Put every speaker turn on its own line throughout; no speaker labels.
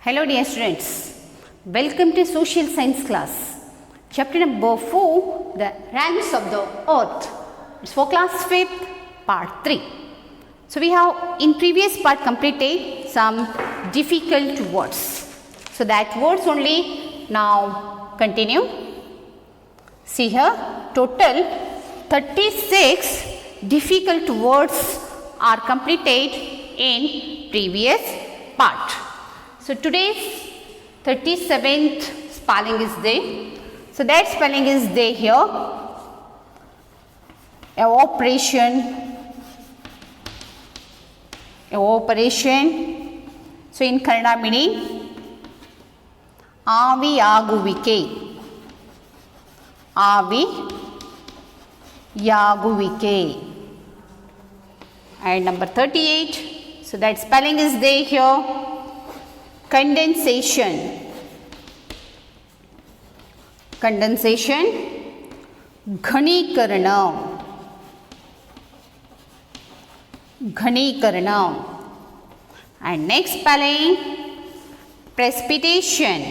Hello dear students, welcome to social science class. Chapter number 4, the realms of the earth. It's for class 5th, part 3. So we have in previous part completed some difficult words. So that words only now continue. See here, total 36 difficult words are completed in previous part. So today's 37th spelling is there. So that spelling is there here. Evaporation. So in Kannada meaning ಆವಿಯಾಗುವಿಕೆ. And number 38. So that spelling is there here. Condensation. घनीकरण. And next spelling, precipitation.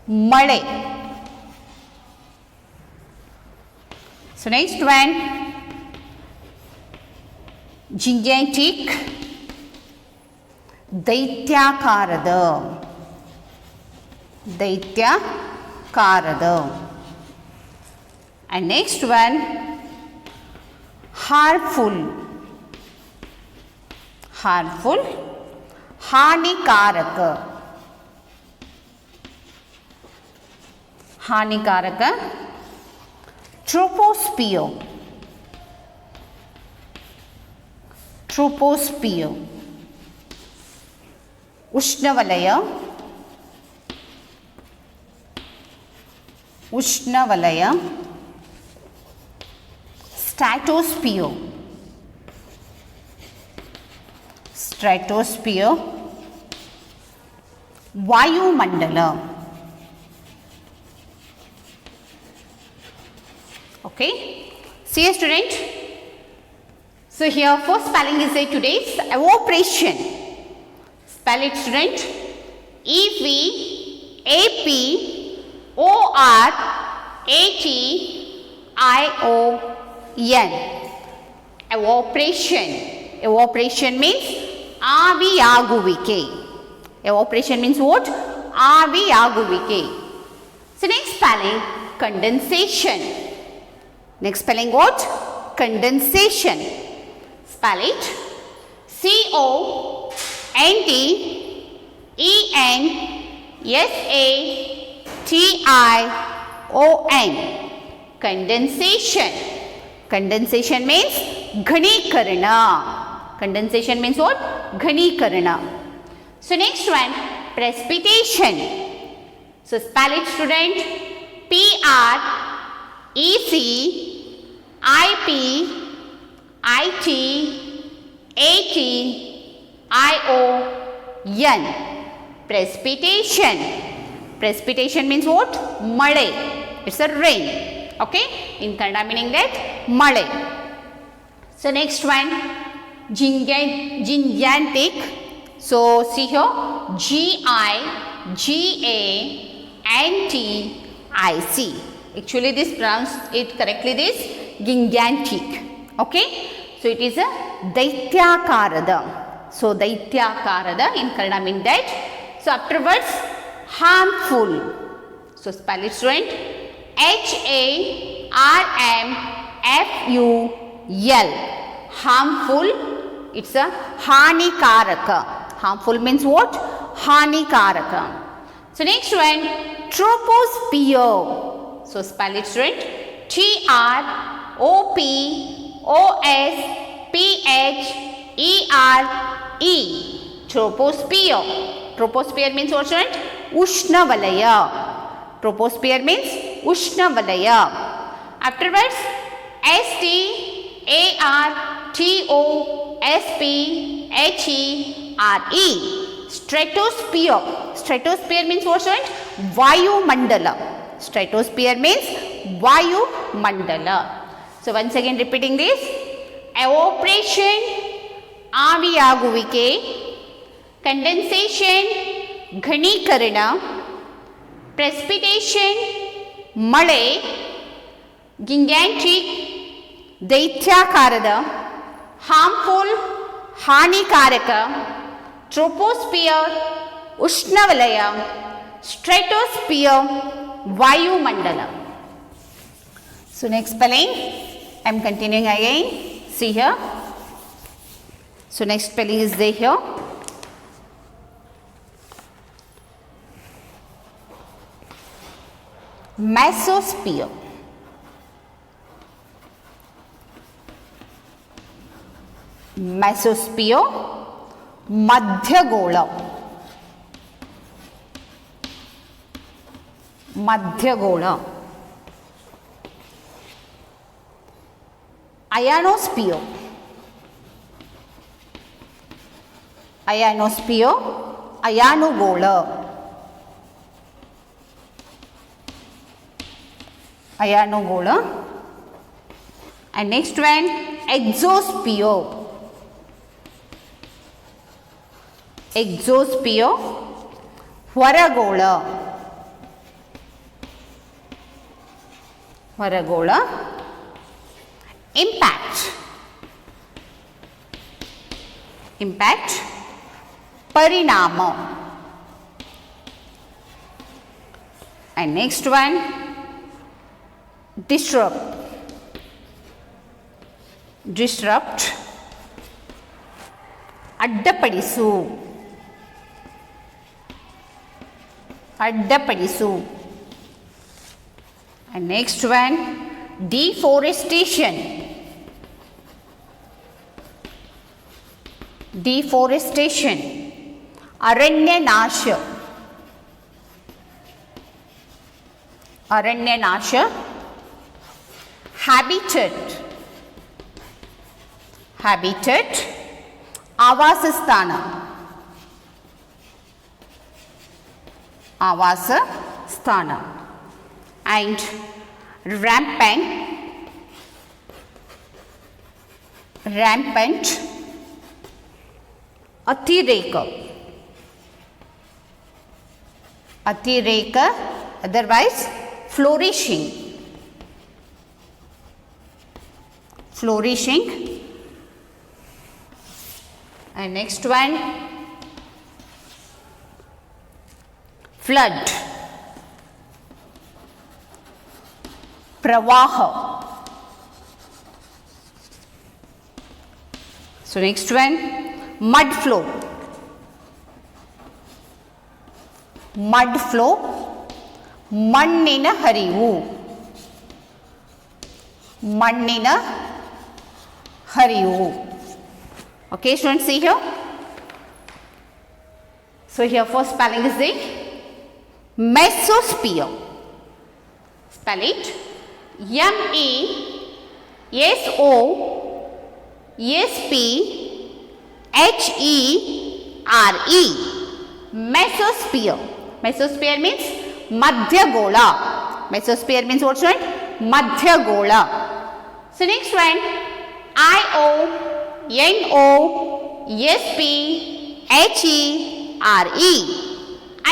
मळे. So next one, gigantic. दैत्याकारद. And next one, harmful. हानिकारक. troposphere. उष्णवलय. stratosphere. वायुमंडल. Okay, see you student. So here first spelling is there today's evaporation. Spell it student. evaporation. Evaporation means ಆವಿಯಾಗುವಿಕೆ. Evaporation means what? ಆವಿಯಾಗುವಿಕೆ. So next spelling, condensation. Next spelling what? Condensation. Spell it. condensation. Condensation means घनीकरण. Condensation means what? घनीकरण. So next one, precipitation. So spell it student. precipitation. Precipitation means what? मळे. It's a rain. Okay, in Kannada meaning that मळे. So next one, gigantic. So see here, gigantic. Actually this pronounce it correctly, this gigantic. Okay, so it is a दैत्याकारद. So दैत्याकारद in Kannada mean that. So afterwards, harmful. So spell it student. harmful. Harmful. It's a हानिकारक. Harmful means what? हानिकारक. So next one, troposphere. So spell it student. troposphère. Troposphere means what student? उष्णवलय. Troposphere means उष्णवलय. Afterwards, stratosphere. Stratosphere means what student? वायुमंडल. Stratosphere means वायुमंडल. So once again repeating this, evaporation, ಆವಿಯಾಗುವಿಕೆ, condensation ಘನೀಕರಣ, precipitation ಮಳೆ, ಗಿಂಗ್ಯಾಂಟಿಕ್ ದೈತ್ಯಾಕಾರದ, harmful ಹಾನಿಕಾರಕ, troposphere ಉಷ್ಣವಲಯ, ಸ್ಟ್ರೆಟೋಸ್ಪಿಯರ್ ವಾಯುಮಂಡಲ. So next spelling, I am continuing again. See here. So next spelling is there here. Mesosphere. Mesosphere, ಮಧ್ಯಗೋಳ, ಮಧ್ಯಗೋಳ. ಅಯಾನೋಸ್ಪಿಯರ್, ಅಯಾನೋಸ್ಪಿಯರ್ ಅಯಾನುಗೋಳ, ಅಯಾನುಗೋಳ. And next one, exosphere, exosphere ಹೊರಗೋಳ, ಹೊರಗೋಳ. Impact, impact ಪರಿಣಾಮ. And next one, disrupt, disrupt ಅಡ್ಡಪಡಿಸು, ಅಡ್ಡಪಡಿಸು. And next one, deforestation, deforestation ಅರಣ್ಯ ನಾಶ, ಅರಣ್ಯ ನಾಶ. habitat, habitat ಆವಾಸ ಸ್ಥಾನ, ಆವಾಸ ಸ್ಥಾನ. And rampant, rampant ಅತಿರೇಕ, ಅತಿರೇಕ otherwise flourishing, flourishing. And next one, flood, ಪ್ರವಾಹ. So next one, mud flow, mud flow ಮಣ್ಣಿನ ಹರಿವು, ಮಣ್ಣಿನ ಹರಿವು. Okay, students, see here. So here first spelling is the mesosphere. Spell it MESOSPHERE. Mesosphere. Mesosphere means ಮಧ್ಯಗೋಳ. Mesosphere means what, student? ಮಧ್ಯಗೋಳ. So next one, IONOSPHERE.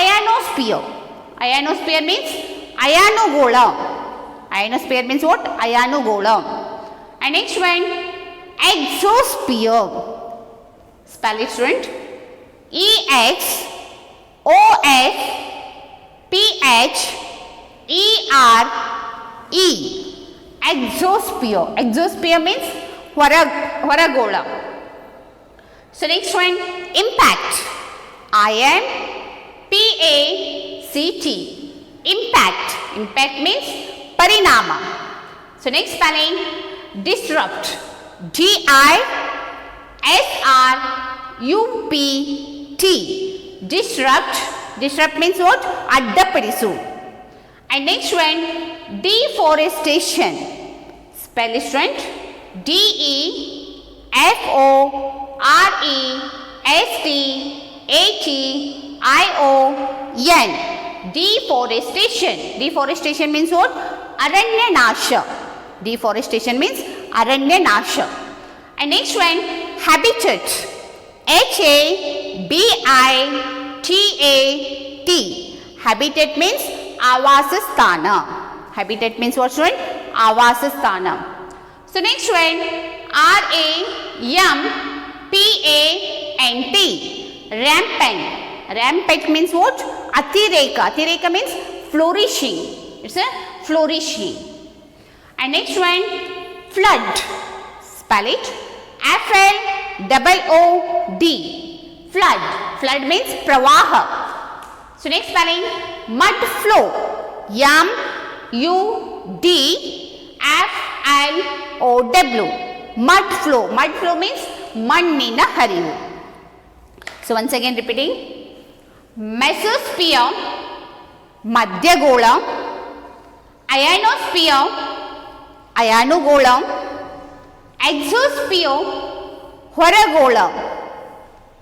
Ionosphere. Ionosphere means ಅಯಾನುಗೋಳ. Ionosphere means what? ಅಯಾನುಗೋಳ. And next one, exosphere. Spell it, student. EXOSPHERE. Exosphere. Exosphere means ಹೊರಗೋಳ. So next one, impact. IMPACT. Impact. Impact means ಪರಿಣಾಮ. So next spelling, disrupt. DISRUPT. Disrupt. Disrupt means what? ಅಡ್ಡಪಡಿಸು. And next one, deforestation. Spell it, student. DEFORESTATION. Deforestation. Deforestation means what? ಅರಣ್ಯ ನಾಶ. Deforestation means ಅರಣ್ಯ ನಾಶ. And next one, habitat, Habitat. Habitat means Avasasthana. Habitat means what, student? Avasasthana. So next one, Rampant. Rampant. Rampant means what? Atireka. Atireka means flourishing. It's a flourishing. And next one, flood. Spell it. FLOOD. Flood. Flood means pravaha. So next spelling, mud flow. MUDFLOW. Mud flow. Mud flow means mannina harivu. So once again repeating, mesosphere, madhyagolam, ionosphere, ionogolam, exosphere, horagolam.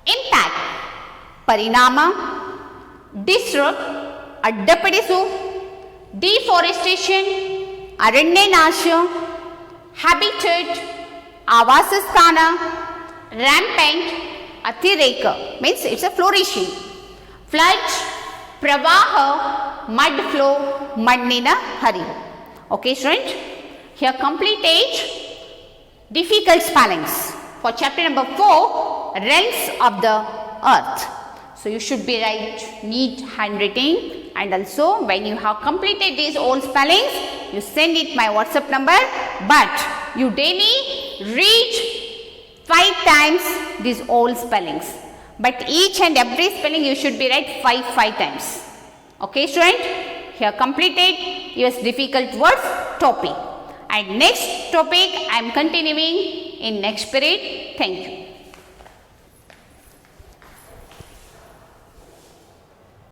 Impact, parinama, disrupt, addapadisu, deforestation, aranyanaasha, habitat, avasasthana, rampant, atireka means it's a flourishing. Flood, pravaha, mud flow, mannina harivu. Okay, student, here completed difficult spellings for chapter number 4, realms of the earth. So you should be write neat handwriting, and also when you have completed these old spellings, you send it my WhatsApp number, but you daily read 5 times these old spellings. But each and every spelling you should be write 5 times. Okay, student? Here completed your difficult words topic. And next topic I am continuing in next period. Thank you.